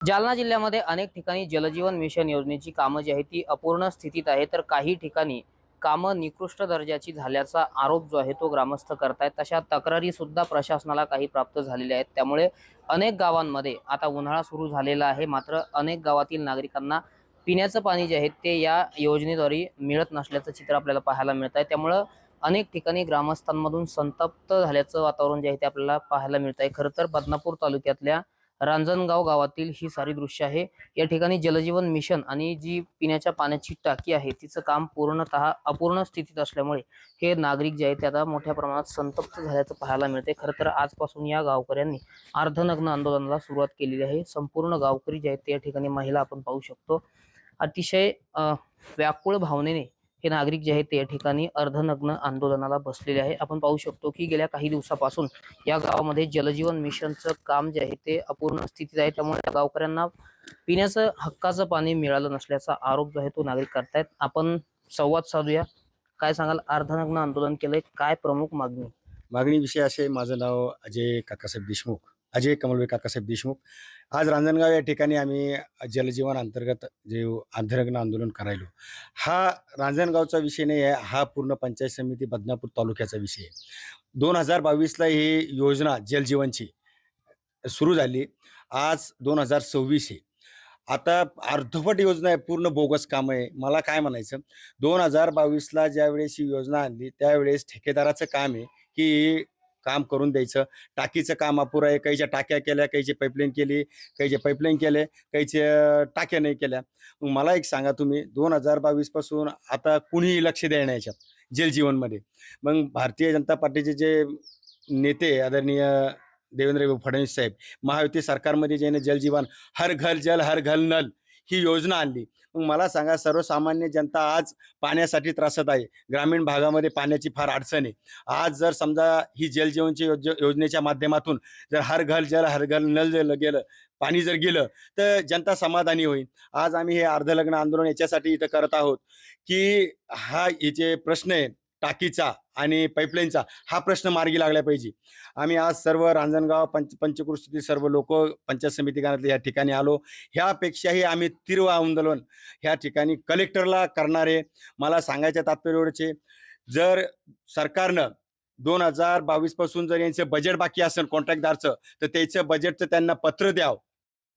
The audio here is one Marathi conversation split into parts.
जालना जिल्ह्यामध्ये अनेक ठिकाणी जलजीवन मिशन योजनेची कामं जी आहेत ती अपूर्ण स्थितीत आहे, तर काही ठिकाणी कामं निकृष्ट दर्जाची झाल्याचा आरोप जो आहे तो ग्रामस्थ करतायत. तशा तक्रारी सुद्धा प्रशासनाला काही प्राप्त झालेल्या आहेत. त्यामुळे अनेक गावांमध्ये आता उन्हाळा सुरू झालेला आहे, मात्र अनेक गावातील नागरिकांना पिण्याचं पाणी जे आहे ते या योजनेद्वारे मिळत नसल्याचं चित्र आपल्याला पाहायला मिळत आहे. त्यामुळं अनेक ठिकाणी ग्रामस्थांमधून संतप्त झाल्याचं वातावरण जे आहे ते आपल्याला पाहायला मिळत आहे. खरं तर बदनापूर तालुक्यातल्या रांजणगाव गावातील ही सारी दृश्य आहे. या ठिकाणी जलजीवन मिशन आणि जी पिण्याच्या पाण्याची टाकी आहे तिचं काम पूर्णतः अपूर्ण स्थितीत असल्यामुळे हे नागरिक जे आहेत ते आता मोठ्या प्रमाणात संतप्त झाल्याचं पाहायला मिळते. खरं तर आजपासून या गावकऱ्यांनी अर्धनग्न आंदोलनाला सुरुवात केलेली आहे. संपूर्ण गावकरी जे आहेत ते या ठिकाणी महिला आपण पाहू शकतो अतिशय व्याकुळ भावनेने हे नागरिक जे आहेत ते या ठिकाणी अर्धनग्न आंदोलनाला बसलेले आहे. आपण पाहू शकतो की गेल्या काही दिवसापासून या गावामध्ये जलजीवन मिशनचं काम जे आहे ते अपूर्ण स्थितीत आहे. त्यामुळे त्या गावकऱ्यांना पिण्याचं हक्काचं पाणी मिळालं नसल्याचा आरोप जो आहे तो नागरिक करतायत. आपण संवाद साधूया. काय सांगाल? अर्धनग्न आंदोलन केलंय, काय प्रमुख मागणी? मागणी विषय असे, माझं नाव अजय काकासाहेब देशमुख, अजय कमलभाई काकासाहेब देशमुख. आज रांजणगाव या ठिकाणी आम्ही जलजीवन अंतर्गत जे अर्धनग्न आंदोलन करायलो, हा रांजणगावचा विषय नाही आहे, हा पूर्ण पंचायत समिती बदनापूर तालुक्याचा विषय आहे. 2022ला ही योजना जलजीवनची सुरू झाली. आज 2026 आहे. आता अर्धवट योजना आहे, पूर्ण बोगस काम आहे. मला काय म्हणायचं, 2022ला ज्यावेळेस ही योजना आणली त्यावेळेस ठेकेदाराचं काम आहे की काम करून द्यायचं. टाकीचं काम अपुरं आहे. काहीच्या टाक्या केल्या, काहीची पाईपलाईन केली, काहीचे पाईपलाईन केले, काहीच्या टाक्या नाही केल्या. मग मला एक सांगा तुम्ही, 2022 पासून आता कुणीही लक्ष देण्याच्या याच्यात जलजीवनमध्ये. मग भारतीय जनता पार्टीचे जे नेते आदरणीय देवेंद्र फडणवीस साहेब, महायुती सरकारमध्ये ज्याने जलजीवन हर घर जल हर घर नल ही योजना आणली. मग मला सांगा, सर्वसामान्य जनता आज पाण्यासाठी त्रासत आहे. ग्रामीण भागामध्ये पाण्याची फार अडचण आहे. आज जर समजा ही जलजीवनची योजनेच्या माध्यमातून जर हर घर जल हर घर नल जर गेलं, पाणी जर गेलं, तर जनता समाधानी होईल. आज आम्ही हे अर्धलग्न आंदोलन याच्यासाठी इथं करत आहोत की हे जे प्रश्न आहे टाकीचा आणि पाईपलाईनचा, हा प्रश्न मार्गी लागला पाहिजे. आम्ही आज सर्व रांजणगाव पंचक्रोशीतील सर्व लोक पंचायत समिती गावातले या ठिकाणी आलो. ह्यापेक्षाही आम्ही तीव्र आंदोलन ह्या ठिकाणी कलेक्टरला करणार आहे. मला सांगायचं तात्पर्य एवढंच आहे, जर सरकारनं 2022 पासून जर यांचं बजेट बाकी असेल कॉन्ट्रॅक्टदारचं, तर त्याचं बजेटचं त्यांना पत्र द्यावं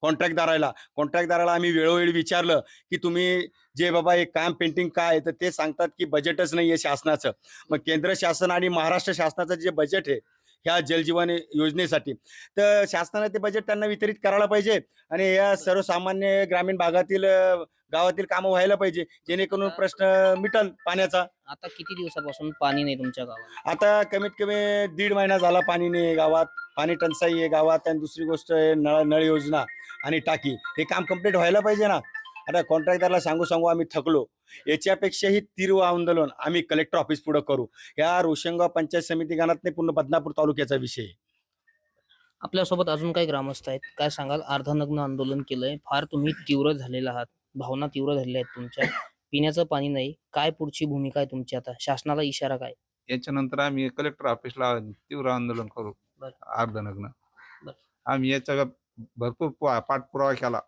कॉन्ट्रॅक्टदाराला आम्ही वेळोवेळी विचारलं की तुम्ही जे बाबा एक काम पेंटिंग काय, तर ते सांगतात की बजेटच नाही आहे शासनाचं. मग केंद्र शासन आणि महाराष्ट्र शासनाचं जे बजेट आहे ह्या जलजीवन योजनेसाठी, तर शासनाने ते बजेट त्यांना वितरित करायला पाहिजे आणि या सर्वसामान्य ग्रामीण भागातील गावातील कामं व्हायला पाहिजे, जेणेकरून प्रश्न मिटल पाण्याचा. आता किती दिवसापासून पाणी नाही तुमच्या गावात? आता कमीत कमी 1.5 महिना झाला पाणी नाही गावात. पाणी टंचाई आहे गावात. आणि दुसरी गोष्ट आहे नळ योजना आणि टाकी, हे काम कंप्लीट व्हायला पाहिजे ना. आता कॉन्ट्रॅक्टरला सांगू आम्ही थकलो. याच्यापेक्षाही तीव्र आंदोलन आम्ही कलेक्टर ऑफिस पुढे करू. या रोशनगाव पंचायत समिती गावात नाही, पूर्ण बदनापूर तालुक्याचा विषय आहे. आपल्यासोबत अजून काही ग्रामस्थ आहेत, काय सांगाल? अर्धनग्न आंदोलन केलंय, फार तुम्ही तीव्र झालेला आहात, भावना तीव्र झालेल्या आहेत तुमच्या. पिण्याचं पाणी नाही, काय पुढची भूमिका आहे तुमची? आता शासनाला इशारा काय? याच्यानंतर आम्ही कलेक्टर ऑफिसला तीव्र आंदोलन करू. बरं. अर्धनग्न बरं. आम्ही याचा भरपूर पाठपुरावा केला,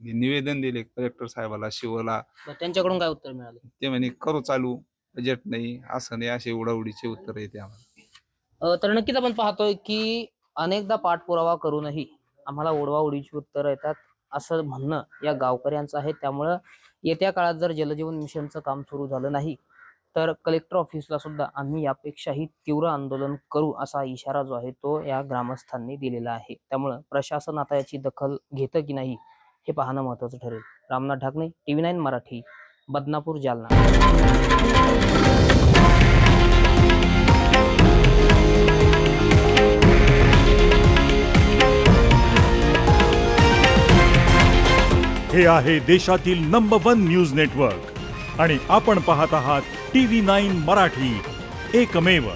निवेदन दिले कलेक्टर साहेबाला, शिवला. त्यांच्याकडून काय उत्तर मिळालं? ते म्हणे करू चालू, बजेट नाही, असं नाही, असे उडाउडीचे उत्तर येते आम्हाला. तर नक्कीच आपण पाहतोय की अनेकदा पाठपुरावा करूनही आम्हाला ओढवाओढीची उत्तरं येतात, असं म्हणणं या गावकऱ्यांचं आहे. त्यामुळं येत्या काळात जर जलजीवन मिशनचं काम सुरू झालं नाही तर कलेक्टर ऑफिसला सुद्धा आम्ही यापेक्षाही तीव्र आंदोलन करू, असा इशारा जो आहे तो या ग्रामस्थांनी दिलेला आहे. त्यामुळं प्रशासन आता याची दखल घेतं की नाही हे पाहणं महत्त्वाचं ठरेल. रामनाथ ढाकणे, TV9 मराठी, बदनापूर, जालना. हे आहे देशातील नंबर 1 न्यूज नेटवर्क आणि आपण पाहत आहात TV9 मराठी, एकमेव.